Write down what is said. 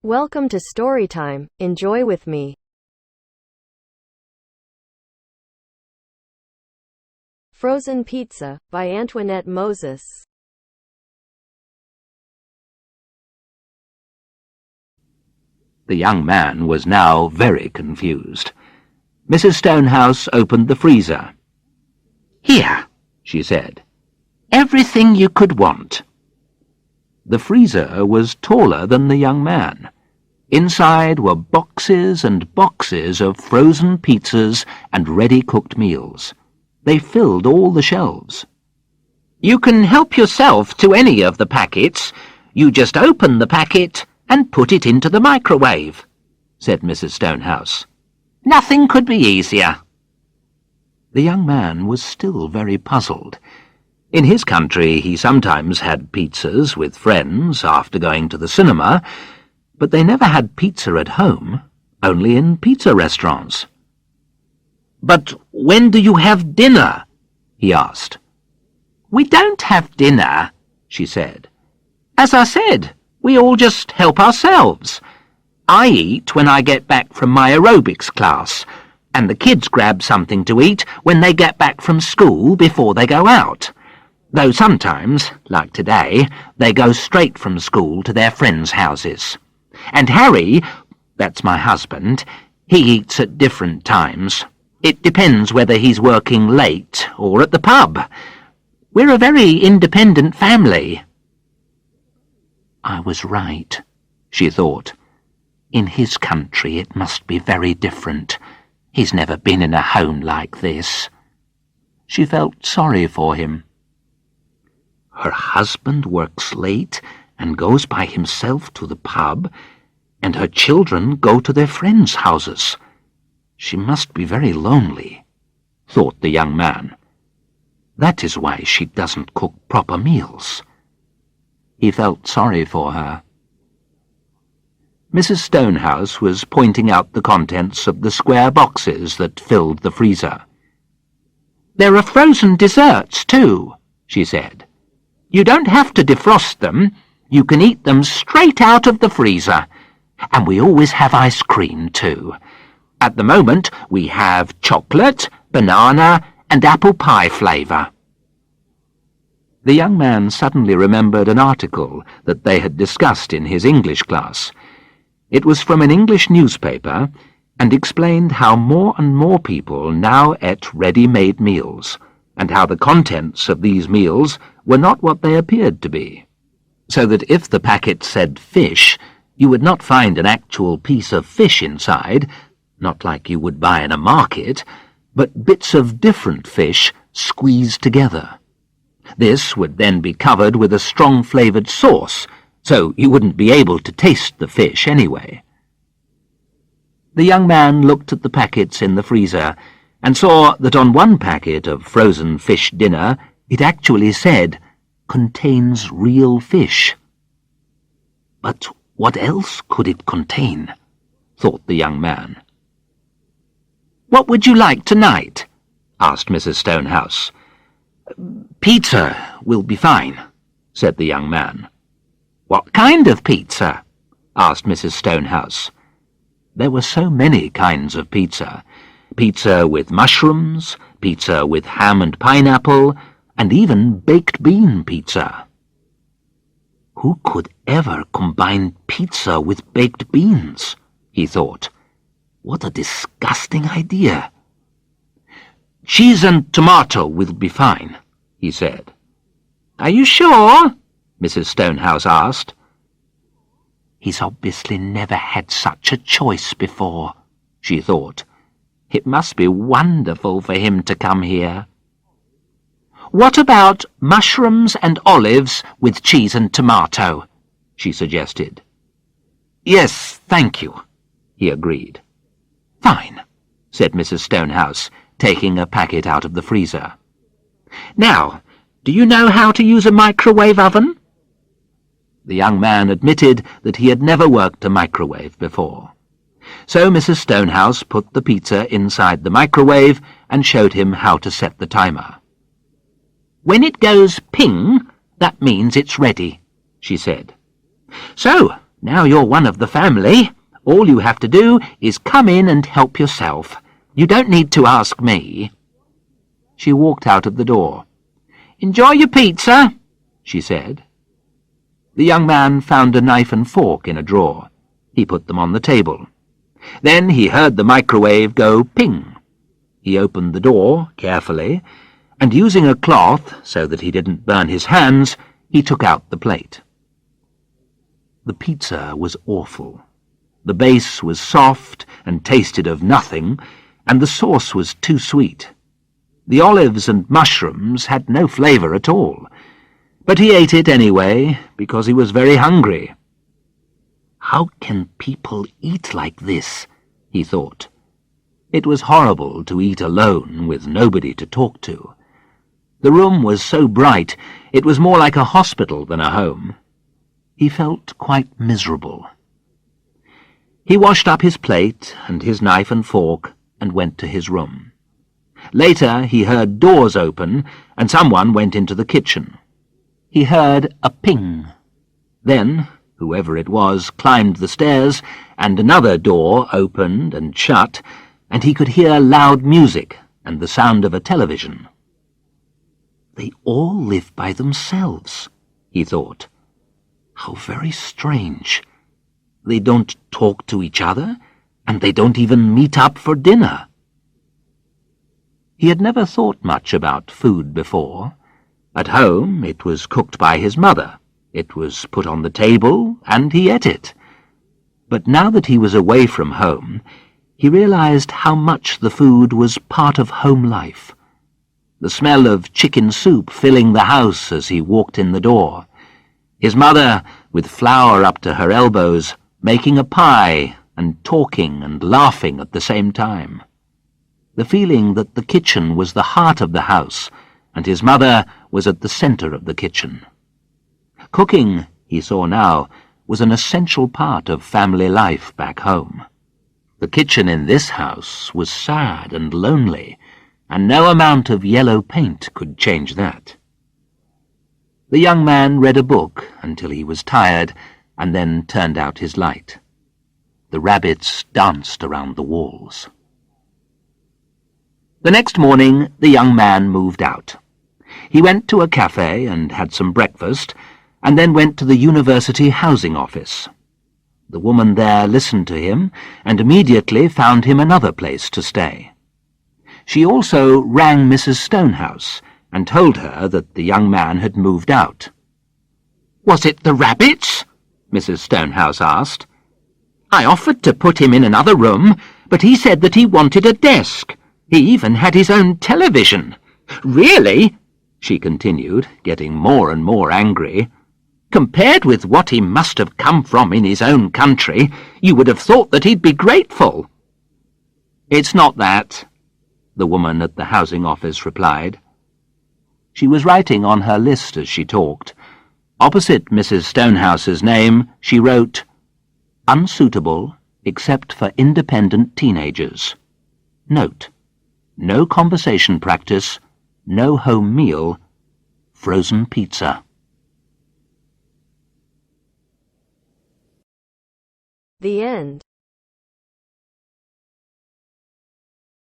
Welcome to Storytime. Enjoy with me. Frozen Pizza by Antoinette Moses. The young man was now very confused. Mrs. Stonehouse opened the freezer. "Here," she said. "Everything you could want." The freezer was taller than the young man. Inside were boxes and boxes of frozen pizzas and ready-cooked meals. They filled all the shelves. "You can help yourself to any of the packets. You just open the packet and put it into the microwave," said Mrs. Stonehouse. "Nothing could be easier." The young man was still very puzzled. In his country he sometimes had pizzas with friends after going to the cinema, but they never had pizza at home, only in pizza restaurants. "But when do you have dinner?" he asked. "We don't have dinner," she said. "As I said, we all just help ourselves. I eat when I get back from my aerobics class, and the kids grab something to eat when they get back from school before they go out. Though sometimes, like today, they go straight from school to their friends' houses. And Harry, that's my husband, he eats at different times. It depends whether he's working late or at the pub. We're a very independent family." I was right, she thought. In his country it must be very different. He's never been in a home like this. She felt sorry for him. Her husband works late and goes by himself to the pub, and her children go to their friends' houses. She must be very lonely, thought the young man. That is why she doesn't cook proper meals. He felt sorry for her. Mrs. Stonehouse was pointing out the contents of the square boxes that filled the freezer. "There are frozen desserts, too," she said. "You don't have to defrost them. You can eat them straight out of the freezer. And we always have ice cream, too. At the moment, we have chocolate, banana, and apple pie flavour." The young man suddenly remembered an article that they had discussed in his English class. It was from an English newspaper and explained how more and more people now ate ready-made meals, and how the contents of these meals were not what they appeared to be. So that if the packet said fish, you would not find an actual piece of fish inside, not like you would buy in a market, but bits of different fish squeezed together. This would then be covered with a strong-flavoured sauce, so you wouldn't be able to taste the fish anyway. The young man looked at the packets in the freezer and saw that on one packet of frozen fish dinner it actually said, "Contains real fish." But what else could it contain? Thought the young man. "What would you like tonight?" asked Mrs. Stonehouse. "Pizza will be fine," said the young man. "What kind of pizza?" asked Mrs. Stonehouse. There were so many kinds of pizza. Pizza with mushrooms, pizza with ham and pineapple, and even baked bean pizza. Who could ever combine pizza with baked beans? He thought. What a disgusting idea. "Cheese and tomato will be fine," he said. "Are you sure?" Mrs. Stonehouse asked. He's obviously never had such a choice before, she thought. It must be wonderful for him to come here. "What about mushrooms and olives with cheese and tomato?" she suggested. "Yes, thank you," he agreed. "Fine," said Mrs. Stonehouse, taking a packet out of the freezer. "Now, do you know how to use a microwave oven?" The young man admitted that he had never worked a microwave before. So Mrs. Stonehouse put the pizza inside the microwave and showed him how to set the timer. "When it goes ping, that means it's ready," she said. "So, Now you're one of the family. All you have to do is come in and help yourself. You don't need to ask me." She walked out of the door. "Enjoy your pizza," she said. The young man found a knife and fork in a drawer. He put them on the table. Then he heard the microwave go ping. He opened the door carefully, and using a cloth so that he didn't burn his hands, he took out the plate. The pizza was awful. The base was soft and tasted of nothing, and the sauce was too sweet. The olives and mushrooms had no flavour at all, but he ate it anyway because he was very hungry. "How can people eat like this?" he thought. It was horrible to eat alone with nobody to talk to. The room was so bright, it was more like a hospital than a home. He felt quite miserable. He washed up his plate and his knife and fork and went to his room. Later he heard doors open and someone went into the kitchen. He heard a ping. Then whoever it was climbed the stairs and another door opened and shut, and he could hear loud music and the sound of a television. "They all live by themselves," he thought. "How very strange. They don't talk to each other, and they don't even meet up for dinner." He had never thought much about food before. At home it was cooked by his mother. It was put on the table, and he ate it. But now that he was away from home, he realized how much the food was part of home life. The smell of chicken soup filling the house as he walked in the door. His mother, with flour up to her elbows, making a pie and talking and laughing at the same time. The feeling that the kitchen was the heart of the house, and his mother was at the center of the kitchen. Cooking, he saw now, was an essential part of family life back home. The kitchen in this house was sad and lonely, and no amount of yellow paint could change that. The young man read a book until he was tired, and then turned out his light. The rabbits danced around the walls. The next morning the young man moved out. He went to a cafe and had some breakfast, and then went to the university housing office. The woman there listened to him and immediately found him another place to stay. She also rang Mrs. Stonehouse and told her that the young man had moved out. "Was it the rabbits?" Mrs. Stonehouse asked. "I offered to put him in another room, but he said that he wanted a desk. He even had his own television. Really," she continued, getting more and more angry, "compared with what he must have come from in his own country, you would have thought that he'd be grateful." "It's not that," the woman at the housing office replied. She was writing on her list as she talked. Opposite Mrs. Stonehouse's name, she wrote, "Unsuitable except for independent teenagers. Note, no conversation practice, no home meal, frozen pizza." The end.